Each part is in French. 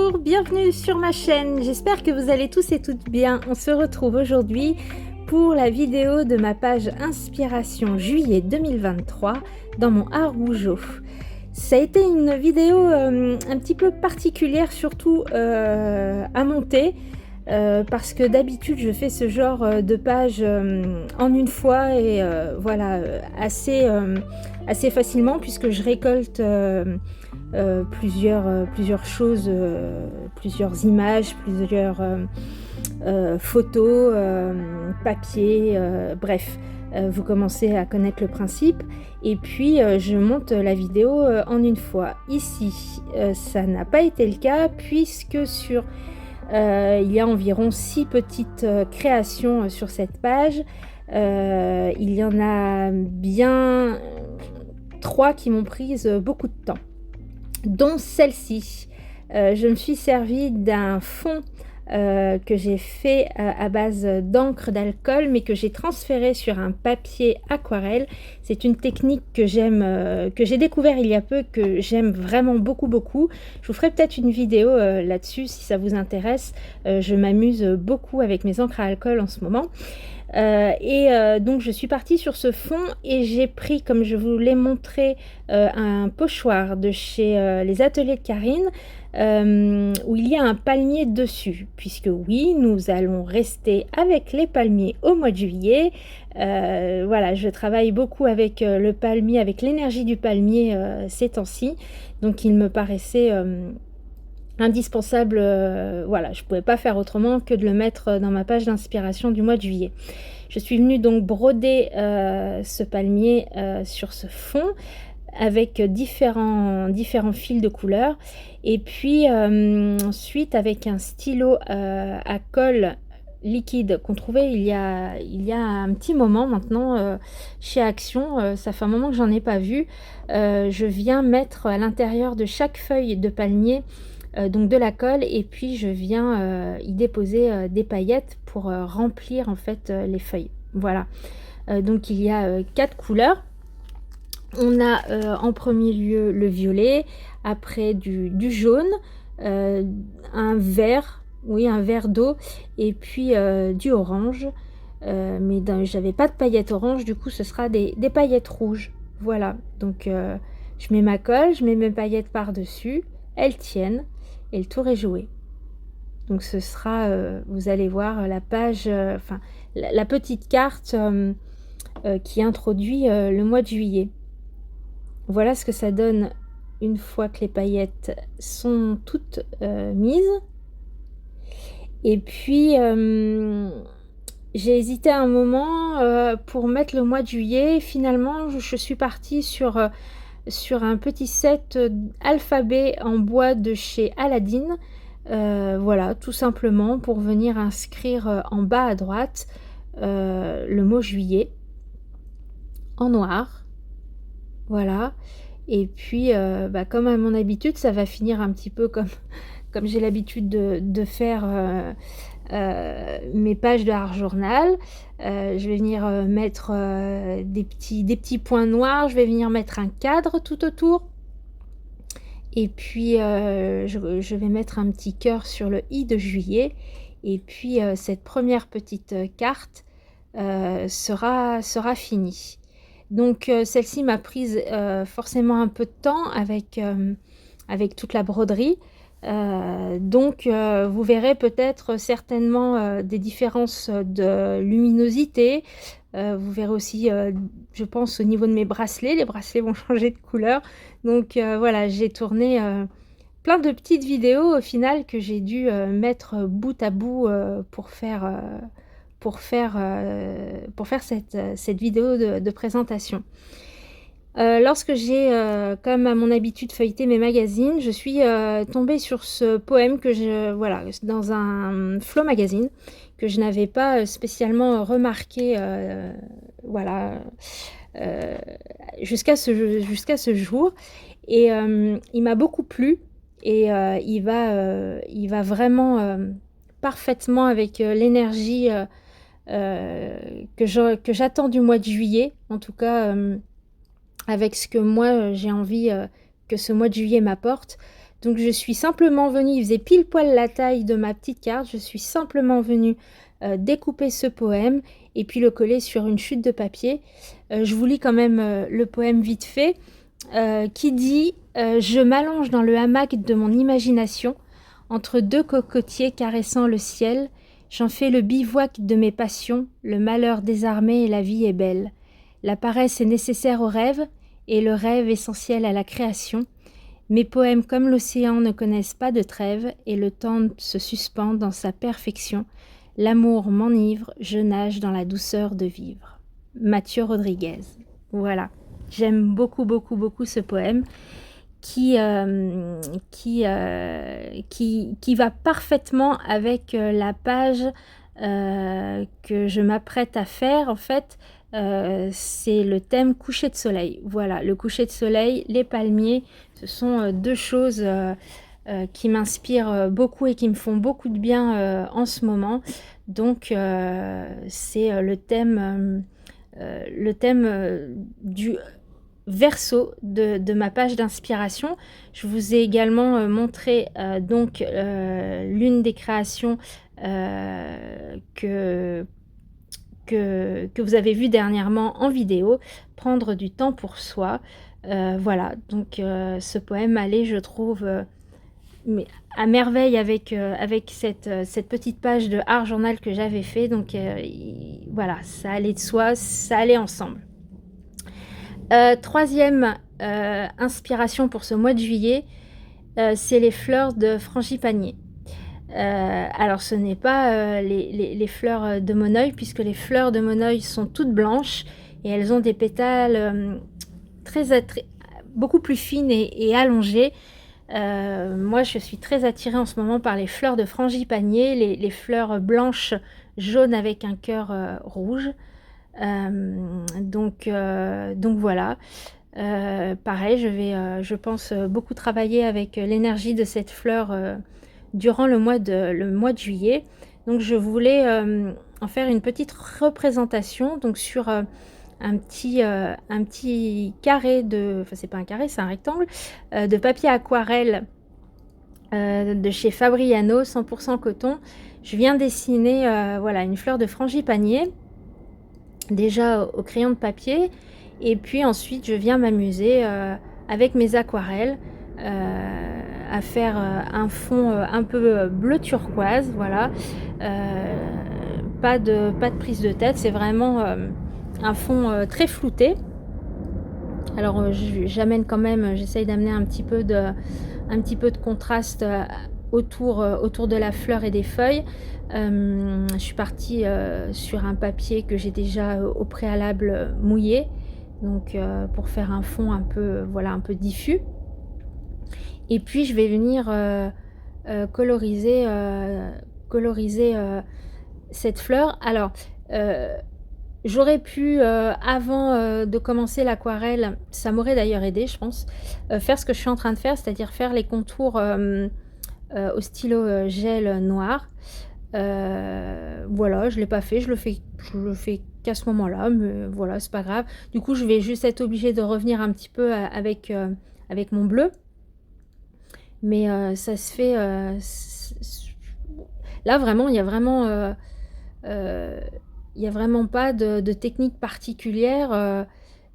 Bonjour, bienvenue sur ma chaîne, j'espère que vous allez tous et toutes bien. On se retrouve aujourd'hui pour la vidéo de ma page Inspiration juillet 2023 dans mon art rougeau. Ça a été une vidéo un petit peu particulière, surtout à monter. Parce que d'habitude je fais ce genre de page en une fois et voilà, assez facilement, puisque je récolte plusieurs choses, plusieurs images, plusieurs photos, papier, bref. Vous commencez à connaître le principe et puis je monte la vidéo en une fois. Ici, ça n'a pas été le cas, puisque il y a environ 6 petites créations sur cette page. Il y en a bien 3 qui m'ont pris beaucoup de temps, dont celle-ci. Je me suis servi d'un fond que j'ai fait à base d'encre d'alcool, mais que j'ai transféré sur un papier aquarelle. C'est une technique que j'aime, que j'ai découvert il y a peu, que j'aime vraiment beaucoup. Je vous ferai peut-être une vidéo là-dessus si ça vous intéresse. Je m'amuse beaucoup avec mes encres à alcool en ce moment. Donc je suis partie sur ce fond et j'ai pris, comme je vous l'ai montré, un pochoir de chez les ateliers de Karine, où il y a un palmier dessus, puisque oui, nous allons rester avec les palmiers au mois de juillet. Voilà, je travaille beaucoup avec le palmier, avec l'énergie du palmier ces temps-ci, donc il me paraissait indispensable. Voilà, je ne pouvais pas faire autrement que de le mettre dans ma page d'inspiration du mois de juillet. Je suis venue donc broder ce palmier sur ce fond avec différents fils de couleurs, et puis ensuite avec un stylo à colle liquide qu'on trouvait il y a un petit moment maintenant chez Action. Ça fait un moment que j'en ai pas vu. Je viens mettre à l'intérieur de chaque feuille de palmier donc de la colle, et puis je viens y déposer des paillettes pour remplir en fait les feuilles. Voilà, donc il y a 4 couleurs. On a en premier lieu le violet, après du jaune, un vert, oui, un vert d'eau, et puis du orange. Mais j'avais pas de paillettes orange, du coup ce sera des paillettes rouges. Voilà, donc je mets ma colle, je mets mes paillettes par-dessus, elles tiennent et le tour est joué. Donc ce sera, vous allez voir la page, enfin la petite carte qui introduit le mois de juillet. Voilà ce que ça donne une fois que les paillettes sont toutes mises. Et puis j'ai hésité un moment pour mettre le mois de juillet. Finalement, je suis partie sur un petit set alphabet en bois de chez Aladdin. Voilà, tout simplement pour venir inscrire en bas à droite le mot juillet en noir. Voilà, et puis comme à mon habitude, ça va finir un petit peu comme j'ai l'habitude de faire mes pages de art journal. Je vais venir mettre des petits points noirs, je vais venir mettre un cadre tout autour, et puis je vais mettre un petit cœur sur le i de juillet, et puis cette première petite carte sera finie. Donc celle-ci m'a prise forcément un peu de temps avec toute la broderie. Donc vous verrez peut-être certainement des différences de luminosité. Vous verrez aussi, je pense, au niveau de mes bracelets. Les bracelets vont changer de couleur. Donc voilà, j'ai tourné plein de petites vidéos au final que j'ai dû mettre bout à bout pour faire cette vidéo de présentation. Lorsque j'ai, comme à mon habitude, feuilleté mes magazines, je suis tombée sur ce poème que voilà, dans un Flow Magazine, que je n'avais pas spécialement remarqué, voilà, jusqu'à ce jour. Et il m'a beaucoup plu, et il va vraiment parfaitement avec l'énergie que j'attends du mois de juillet, en tout cas avec ce que moi j'ai envie que ce mois de juillet m'apporte. Donc je suis simplement venue, il faisait pile poil la taille de ma petite carte, je suis simplement venue découper ce poème et puis le coller sur une chute de papier. Je vous lis quand même le poème vite fait, qui dit je m'allonge dans le hamac de mon imagination, entre deux cocotiers caressant le ciel, j'en fais le bivouac de mes passions, le malheur désarmé et la vie est belle. La paresse est nécessaire au rêve, et le rêve essentiel à la création. Mes poèmes comme l'océan ne connaissent pas de trêve, et le temps se suspend dans sa perfection. L'amour m'enivre, je nage dans la douceur de vivre. Mathieu Rodriguez. Voilà. J'aime beaucoup, beaucoup, beaucoup ce poème qui va parfaitement avec la page que je m'apprête à faire. En fait, c'est le thème coucher de soleil. Voilà, le coucher de soleil, les palmiers, ce sont deux choses qui m'inspirent beaucoup et qui me font beaucoup de bien en ce moment. Donc, c'est le thème du verso de ma page d'inspiration. Je vous ai également montré donc l'une des créations que vous avez vu dernièrement en vidéo, prendre du temps pour soi. Voilà, donc ce poème allait, je trouve, mais à merveille avec cette petite page de art journal que j'avais fait. Donc voilà, ça allait de soi, ça allait ensemble. Troisième inspiration pour ce mois de juillet, c'est les fleurs de frangipanier. Alors ce n'est pas les fleurs de Moneuil, puisque les fleurs de Moneuil sont toutes blanches et elles ont des pétales beaucoup plus fines et allongées. Moi je suis très attirée en ce moment par les fleurs de frangipanier, les fleurs blanches jaunes avec un cœur rouge. Donc voilà. Pareil, je vais, je pense, beaucoup travailler avec l'énergie de cette fleur durant le mois de juillet. Donc je voulais en faire une petite représentation donc sur un petit carré de, enfin c'est pas un carré, c'est un rectangle de papier aquarelle de chez Fabriano 100% coton. Je viens dessiner voilà, une fleur de frangipanier déjà au crayon de papier, et puis ensuite je viens m'amuser avec mes aquarelles à faire un fond un peu bleu turquoise. Voilà, pas de prise de tête, c'est vraiment un fond très flouté. Alors j'amène quand même, j'essaye d'amener un petit peu de contraste autour de la fleur et des feuilles. Je suis partie sur un papier que j'ai déjà au préalable mouillé, donc pour faire un fond un peu, voilà, un peu diffus. Et puis je vais venir coloriser cette fleur. Alors j'aurais pu, avant de commencer l'aquarelle, ça m'aurait d'ailleurs aidé, je pense, faire ce que je suis en train de faire, c'est-à-dire faire les contours au stylo gel noir. Voilà, je ne l'ai pas fait, je le fais qu'à ce moment-là, mais voilà, c'est pas grave. Du coup, je vais juste être obligée de revenir un petit peu avec mon bleu. Mais ça se fait... là, vraiment, il y a vraiment... il n'y a vraiment pas de technique particulière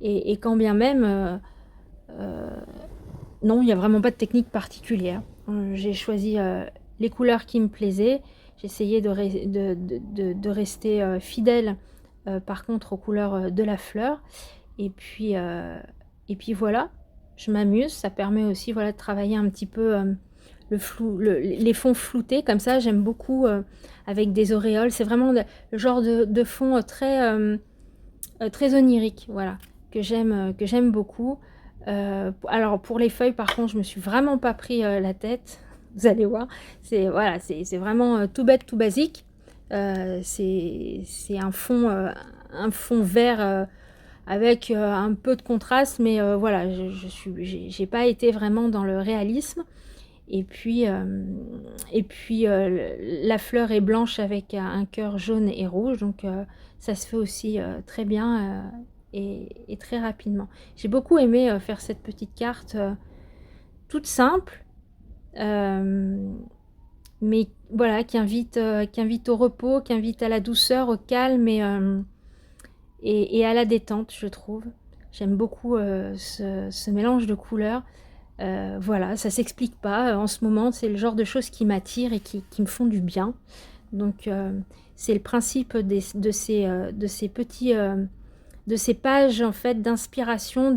et quand bien même, non, il n'y a vraiment pas de technique particulière. J'ai choisi les couleurs qui me plaisaient, j'ai essayé de rester fidèle par contre aux couleurs de la fleur, et puis voilà, je m'amuse, ça permet aussi, voilà, de travailler un petit peu les fonds floutés comme ça. J'aime beaucoup avec des auréoles, c'est vraiment le genre de fond très onirique, voilà, que j'aime beaucoup. Alors pour les feuilles, par contre, je me suis vraiment pas pris la tête, vous allez voir, c'est voilà, c'est vraiment tout bête, tout basique. C'est un fond vert avec un peu de contraste, mais voilà, j'ai pas été vraiment dans le réalisme. Et puis la fleur est blanche avec un cœur jaune et rouge, donc ça se fait aussi très bien et très rapidement. J'ai beaucoup aimé faire cette petite carte toute simple, mais voilà, qui invite au repos, qui invite à la douceur, au calme et à la détente, je trouve. J'aime beaucoup ce mélange de couleurs. Voilà, ça s'explique pas. En ce moment, c'est le genre de choses qui m'attirent et qui me font du bien. Donc, c'est le principe de ces petits, de ces pages en fait d'inspiration,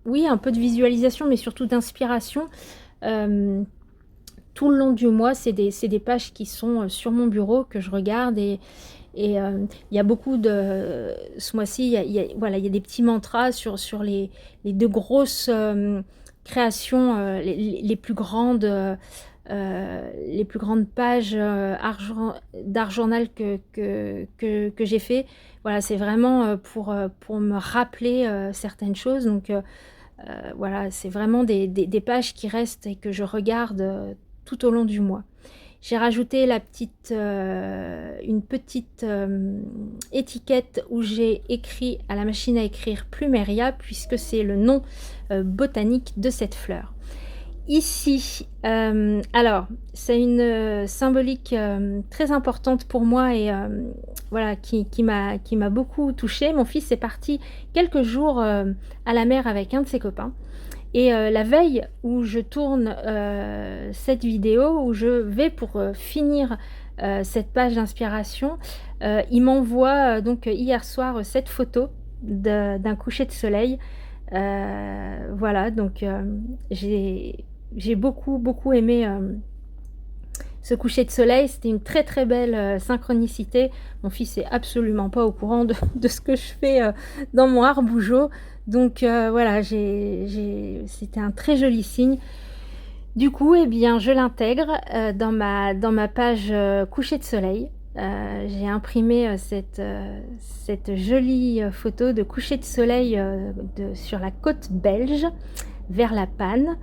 oui, un peu de visualisation, mais surtout d'inspiration. Tout le long du mois, c'est des pages qui sont sur mon bureau que je regarde et il y a beaucoup de... Ce mois-ci, voilà, il y a des petits mantras sur les deux grosses créations, les plus grandes pages d'art-journal que j'ai fait. Voilà, c'est vraiment pour me rappeler certaines choses. Donc voilà, c'est vraiment des pages qui restent et que je regarde tout au long du mois. J'ai rajouté une petite étiquette où j'ai écrit à la machine à écrire Plumeria, puisque c'est le nom botanique de cette fleur. Ici, alors, c'est une symbolique très importante pour moi et voilà, qui m'a beaucoup touchée. Mon fils est parti quelques jours à la mer avec un de ses copains. Et la veille où je tourne cette vidéo, où je vais pour finir cette page d'inspiration, il m'envoie donc hier soir cette photo d'un coucher de soleil. Voilà, donc j'ai beaucoup aimé ce coucher de soleil. C'était une très très belle synchronicité. Mon fils est absolument pas au courant de ce que je fais dans mon art bougeot. Donc voilà, c'était un très joli signe. Du coup, eh bien, je l'intègre dans ma page coucher de soleil. J'ai imprimé cette jolie photo de coucher de soleil sur la côte belge, vers la Panne.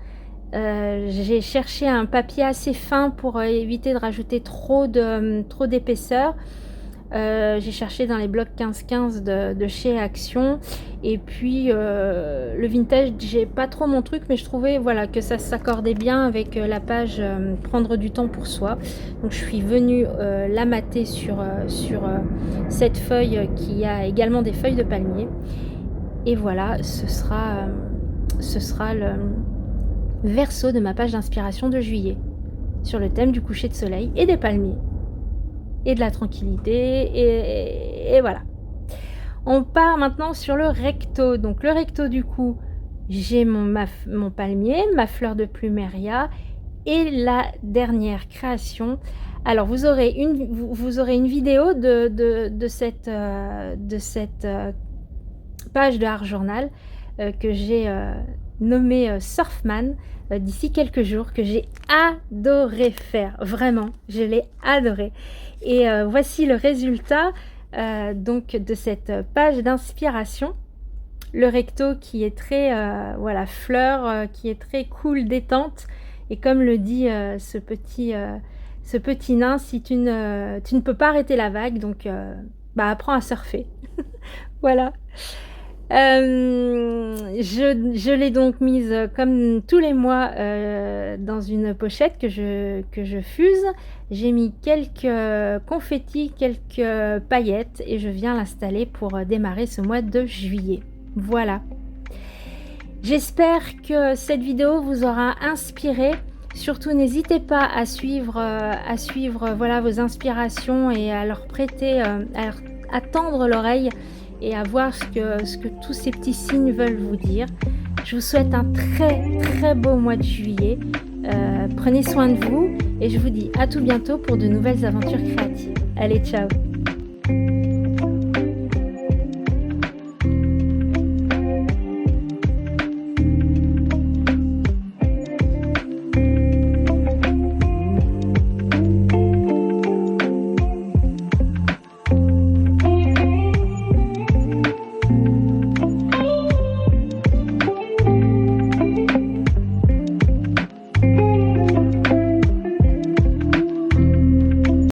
J'ai cherché un papier assez fin pour éviter de rajouter trop d'épaisseur. J'ai cherché dans les blocs 15-15 de chez Action. Et puis le vintage, j'ai pas trop mon truc, mais je trouvais voilà, que ça s'accordait bien avec la page prendre du temps pour soi. Donc je suis venue la mater sur cette feuille qui a également des feuilles de palmier. Et voilà, ce sera le verso de ma page d'inspiration de juillet, sur le thème du coucher de soleil et des palmiers et de la tranquillité et voilà. On part maintenant sur le recto. Donc le recto, du coup, j'ai mon palmier, ma fleur de plumeria et la dernière création. Alors vous aurez une vidéo de cette page de art journal que j'ai nommée Surfman d'ici quelques jours, que j'ai adoré faire. Vraiment, je l'ai adoré. Et voici le résultat donc de cette page d'inspiration. Le recto qui est très voilà, fleur, qui est très cool, détente. Et comme le dit ce petit nain, si tu ne peux pas arrêter la vague, donc apprends à surfer. Voilà. Je l'ai donc mise comme tous les mois dans une pochette que je fuse. J'ai mis quelques confettis, quelques paillettes et je viens l'installer pour démarrer ce mois de juillet. Voilà. J'espère que cette vidéo vous aura inspiré. Surtout, n'hésitez pas à suivre voilà, vos inspirations et à leur prêter, à tendre l'oreille et à voir ce que tous ces petits signes veulent vous dire. Je vous souhaite un très très beau mois de juillet. Prenez soin de vous et je vous dis à tout bientôt pour de nouvelles aventures créatives. Allez, ciao!